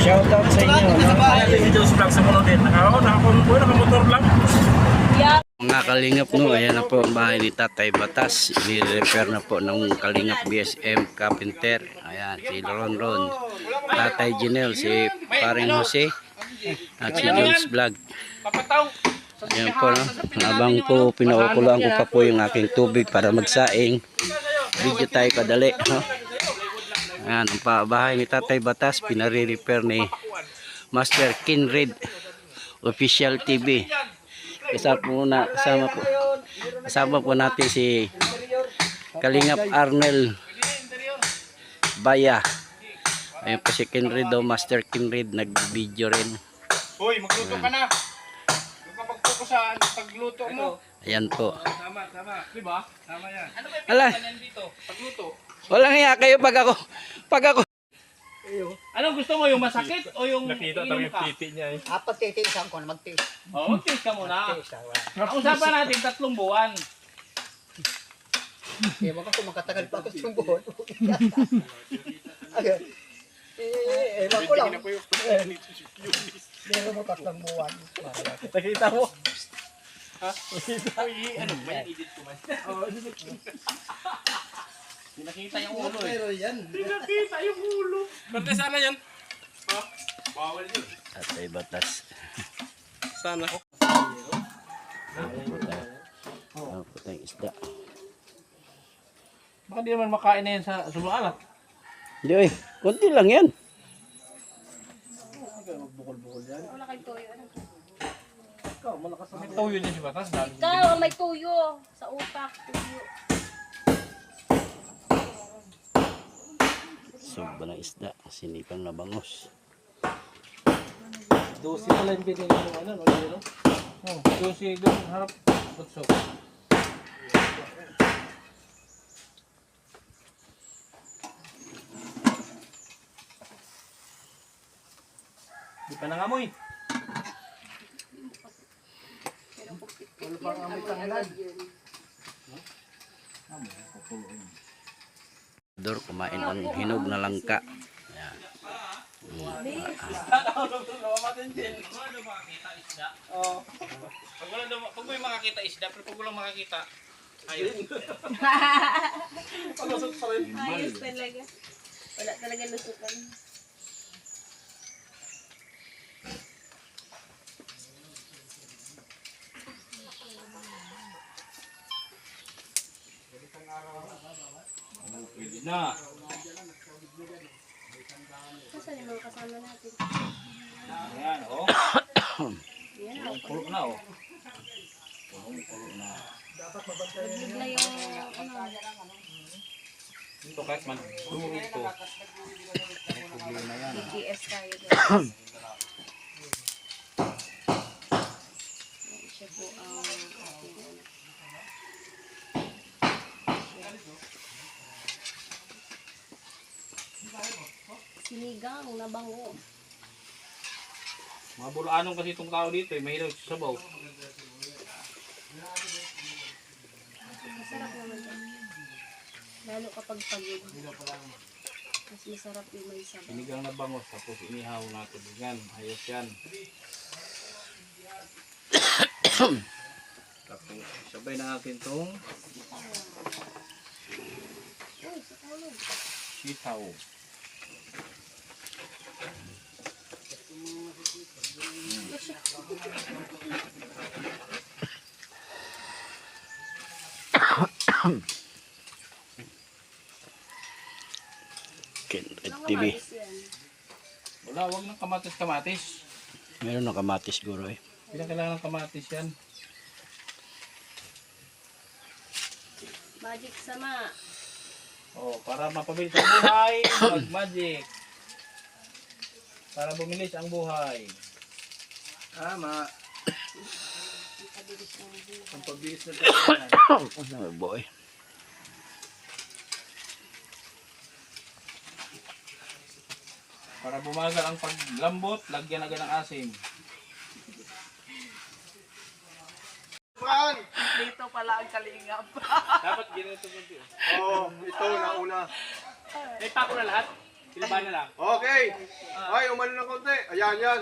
Shoutout sa inyo. Si Jules Vlog sa Munodin. Nakamotor lang. Mga kalingap no, ayan na po ang bahay ni Tatay Batas. I-repair na po ng kalingap BSM Carpenter. Ayan, si Ron Ron, Tatay Janelle, si Paring Jose, at si Jules Vlog. Ayan po no, habang po pinaukuloan ko pa po yung aking tubig para magsaing. Video tayo kadali no. Ayan, ang bahay ni Tatay Batas, pinare-repair ni Master Kinred Official TV. Kasama po natin si Kalingap Arnel Baya. Ayun po si Kinred, Master Kinred, nag-video rin. Hoy, magluto ka na. Magpapagpuko sa pagluto mo. Ayan po. Tama. Di ba? Tama yan. Ano ba yung Ala, pinagpanan dito? Pagluto. walang hiya kayo pag ako. Anong gusto mo? Yung masakit o yung Nakita inom tayo yung ka? titi niya eh. Pagtitiisan ko na mag-tiis. Oo, mag-taste ka muna. Ang usapan natin 3 buwan. Ewan ko kung makatagal pa ako sa buhon. Ayun. Ewan ko lang. Meron mo 3 buwan. Nakita mo? Ano ba yung edit ko man? Pinakita yung ulo eh. Pero yan. Pinakita yung ulo. Bante sana yan. Ha? Bawal yun. Tatay Batas. Sana. Ano po tayong isda. Baka di naman makain na yan sa sobrang alat. Hindi eh, konti lang yan. Wala kang tuyo. May toyo din si Batas. Ikaw ang may tuyo. Sa utak, tuyo. Soba ng isda, sinipang na bangos. 12 na lang din yung ano, no? Oh, 12 doon harap. Butso. Di pa nangamoy. Wala pang amoy tangilan. Dor, kumain ng hinog na langka. Ayan. Pag may makakita isda, pero pag walang makakita, ayun. Ayos talaga. Wala talaga lusutan. Pwede na. Saan yung mga kasama natin? Ayan, oh. Yan. Pulo na, oh. Nagbigla yung ano. Ito kahit man. Ito. BTS tayo guys. Siya po ang ating sinigang na bango. Mga bulaanong kasi itong tao dito, eh. Mahilaw sa sabaw. Masarap naman yan. Lalo kapag pagod. Mas masarap yung may sabaw. Sinigang na bangos, tapos inihaw natin. Yan, ayos yan. Tapos sabay na natin itong sitaw. Kinred TV. Wala, huwag ng kamatis-kamatis. Meron ng kamatis siguro eh. Hindi na kailangan ng kamatis yan. Magic sama. Oh, para mapabilis ang buhay, mag-magic. Para bumilis ang buhay. Tama. Ang pagbilis na tayo. Oh boy. Para bumagal ang paglambot, lagyan agad ng asim. Dito pala ang kalingap. Dapat ganito kunti. Oo, ito na una. May pako na lahat. Silbahan na lang. Okay. Ay, umano ng konti. Ayan, yan.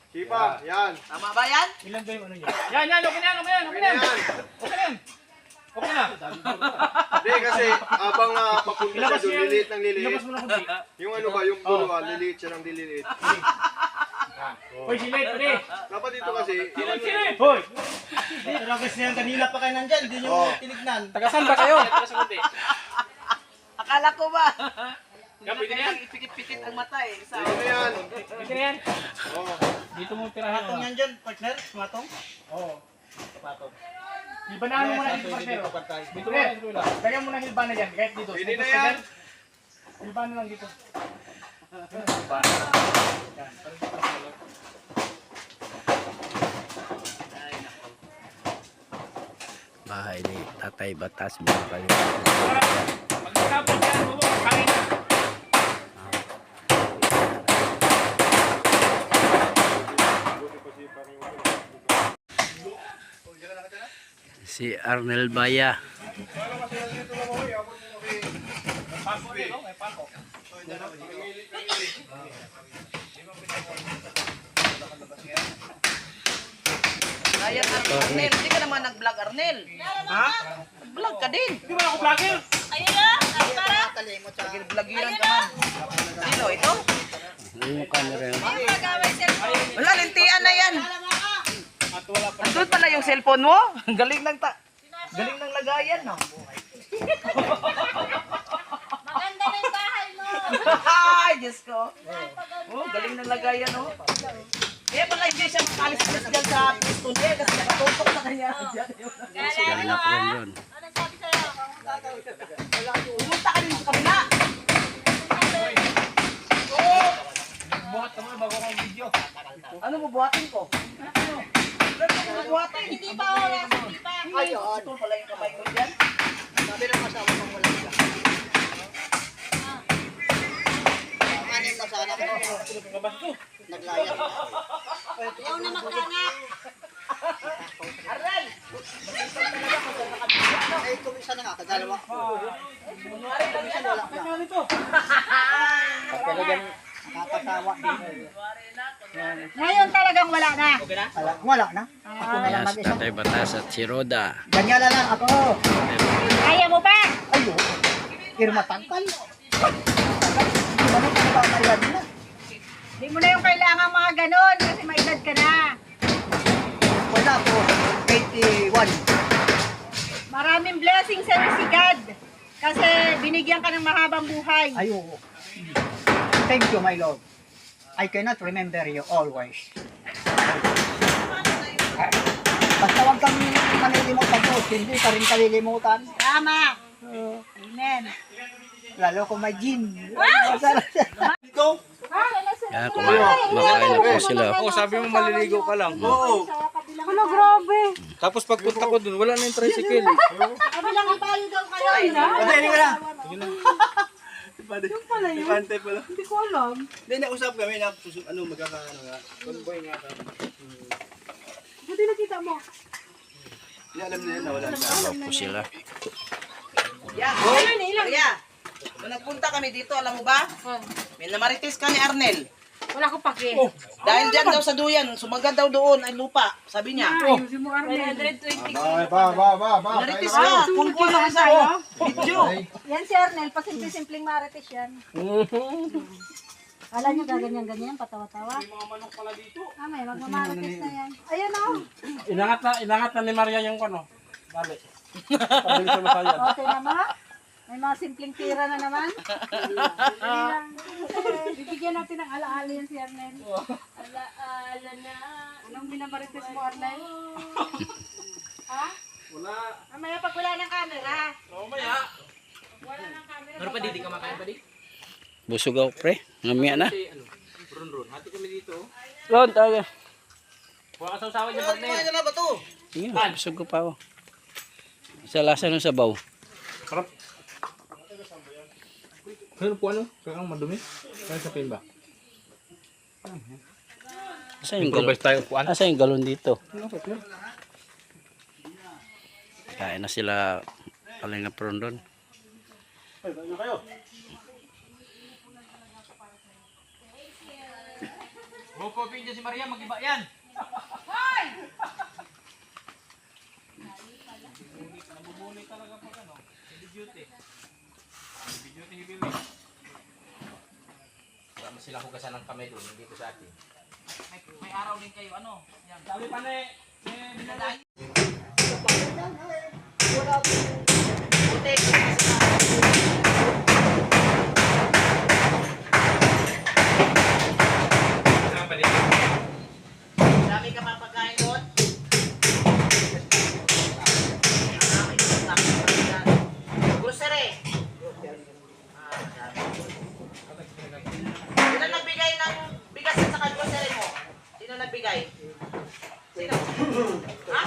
Sipa, yan. Tama ba yan? Ilan ba yung ano niya? Yan, okay na yan, okay na yan. Okay na yan. Okay na yan. Okay na. Hindi kasi, abang papunta siya doon, liliit ng liliit. Ilabas mo na kunti. Yung ano ba, yung dulo, liliit siya ng liliit. Hoy, silit, pwede. Dapat dito kasi, Silit! Hoy! Ragis na yan, kanina pa kayo nandyan, hindi nyo tinignan. Tagasan ba kayo? Tagasan kunti. Akala ko ba? Yan, pwede na yan. Ipikit-pikit ang mata eh. Sa ano yan? Pwede na yan. Oo. Dito mo tirahan. Matong yan dyan, partner, matong. Oo. Hilbanaan mo muna dito, partner. Dito mo na. Lagyan mo na hilbana dyan. Kahit dito. Pwede na yan. Hilbana lang dito. Bahay ni Tatay Batas, mga kalingap. Pagkatapos yan, kain na. Si Arnel Baya. Ayan, Arnel. Hindi ka naman nag-vlog, Arnel. Ha? Nag-vlog ka din. Hindi mo na ako vlogger. Nakalimot sa vlogiran ka man. Sino? Ito? Yung camera yun. Wala, lintian na yan. At wala pa. Andun pala yung cellphone mo. Galing ng galing ng lagayan, no? Maganda na yung bahay mo. Ay, Diyos ko. Oh, galing ng lagayan, no? Kaya pala hindi siya makalis dyan sa piston eh, kasi nakatutok sa kanya. Ganap rin yun. Ano sabi sa'yo? Pumunta ka din sa kabila. Buhat ka muna bago akong video. Ano mo buhatin ko? Ano mo buhatin? Hindi pa oras, hindi pa. Ayun. Ito pala yung kamay ko dyan. Sabi ng masawa ng wala siya. Anim na sana ko. Naglayas. Ayaw na magkanak. Aral! Ay, kumisa na nga, kagalawa. Kunwari lang yan, wala na. Talagang nakakasawa din. Ngayon talagang wala na. Wala na. Ako na lang Yes, mag-isa. Tatay Batas at si Roda. Ganyan na lang ako. Kaya mo ba? Ayo, irma tangkal. Hindi ba naman pangkayan na? Hindi mo na yung kailangan mga ganon kasi may edad ka na. Wala po, 81. Maraming blessings sa si God. Kasi binigyan ka ng mahabang buhay. Ayo. Thank you, my Lord. I cannot remember you always. Basta huwag kang manilimutan po, hindi ka rin kalilimutan. Tama. Amen. Lalo kung may gin. Yan, kumakain na po sila. Oh, sabi mo maliligo ka lang. Oo. Ano, grabe. Tapos pagpunta ko dun, wala na yung tricycle. Kabilang tayo daw kayo. Ay, na? Hindi ka na. Hindi ko alam. Hindi, nausap kami na ano, magkakaano nga. Convoy nga kami. Buti nakita mo. Hindi alam na yan na wala na. Ano po sila. Yan. Kaya, nung nagpunta kami dito, alam mo ba? May namarites ka ni Arnel. Wala ko pake. Dahil dyan daw sa duyan, sumaga daw doon ay lupa. Sabi niya. Ayusin mo, Arnel. 120. Marites ka. Kung kuha ka sa video. Yan si Arnel, pasimple-simpleng marites yan. Alam niyo gaganyan-ganyan, patawa-tawa. May mga manok pala dito. May magmamarites na yan. Ayan o. Inangat na ni Maria yung ano. Bali. Pabili sa masaya. Okay naman. May mga simpleng tira na naman. Bibigyan natin ng alaala yan si Arnel. Alaala na. Anong binamarites mo, Arnel? Ha? Wala. Mamaya pag wala ng camera. Mamaya. Wala ng camera. Pero pa di ka makain pa di? Busog ako, pre. Ngamia na. Kasi ano, run. Hati kami dito. Ron, taga. Huwag ka sa usawa niya partner. Kumain ka na ba to? Sige, busog ko pa ako. Sa lasa ng sabaw. Harap. Ano po ano? Kaya madumi? Kaya sa pin ba? Asa yung galon? tayo po ano? Asa yung galon dito? Kain na sila Kalingap Rondon. Ay, kain na kayo. Bukopin dyan si Maria, mag-iba yan. Nabubuli talaga pag ano, heavy duty. Heavy duty, heavy weight. Wala sila hugasan ng kamay doon, hindi ko sa akin. May araw din kayo, ano? Yan. Sabi pa ni Binadahin. Wala po. Buti. Dami ka mapagkain doon? Dami ka mapagkain. Grocery. Sino nagbigay ng bigas at saka grocery mo? Sino nagbigay? Sino? Ha?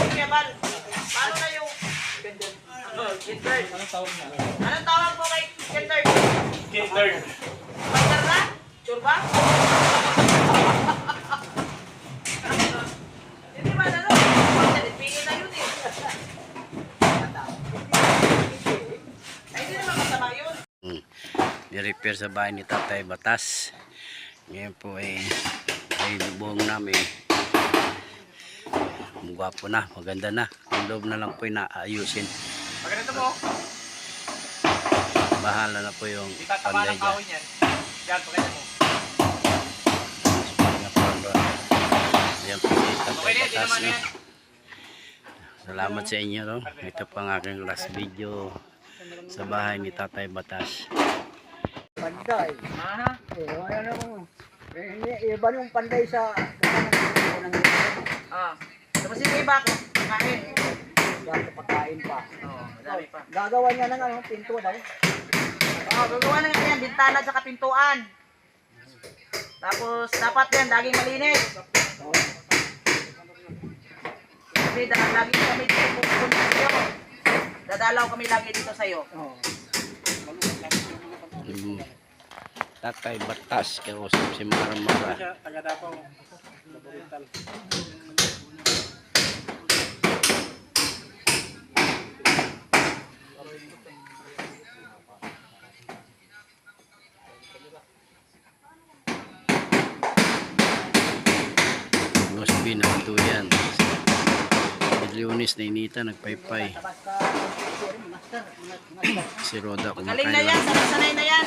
Kaya Bal, paano na yung Kinderd? anong tawag na? Anong tawag mo kay Kinderd? Kinderd. Bandar na? Sure ba? Hindi ba na pingin na yun eh. Ay, hindi naman masama yun. Ni-repair sa bahay ni Tatay Batas. Ngayon po ay buong namin. Gwapo na, maganda na. Ang loob na lang po inaayusin. Maganda mo. Bahala na po yung Itatama panday ng kahoy niyan. Yan, pagkaya mo. Ayan po si Tatay Okay na, di Batas. naman No? yan. Salamat sa inyo. No? Ito pa ang aking last video sa bahay ni Tatay Batas. Panday. Aha. Ano naman. Iba yung panday sa Ah. Tapos yung iba ko, kain. pagkain pa. Oo, madami pa. Gagawa niya ng ano, pinto daw. Oo, gagawa na nga yan, bintana at saka pintuan. Tapos, dapat yan, laging malinis. Kasi lagi kami dito pupunta sa'yo. Dadalaw kami lagi dito sa'yo. Tatay Batas, kausap si Maramara. Taga Davao. Laborental. Gosby na ito yan. Leonis na inita, nagpaypay. Basta, master. Si Roda Galing na kumakain yan, lang. sanay na yan.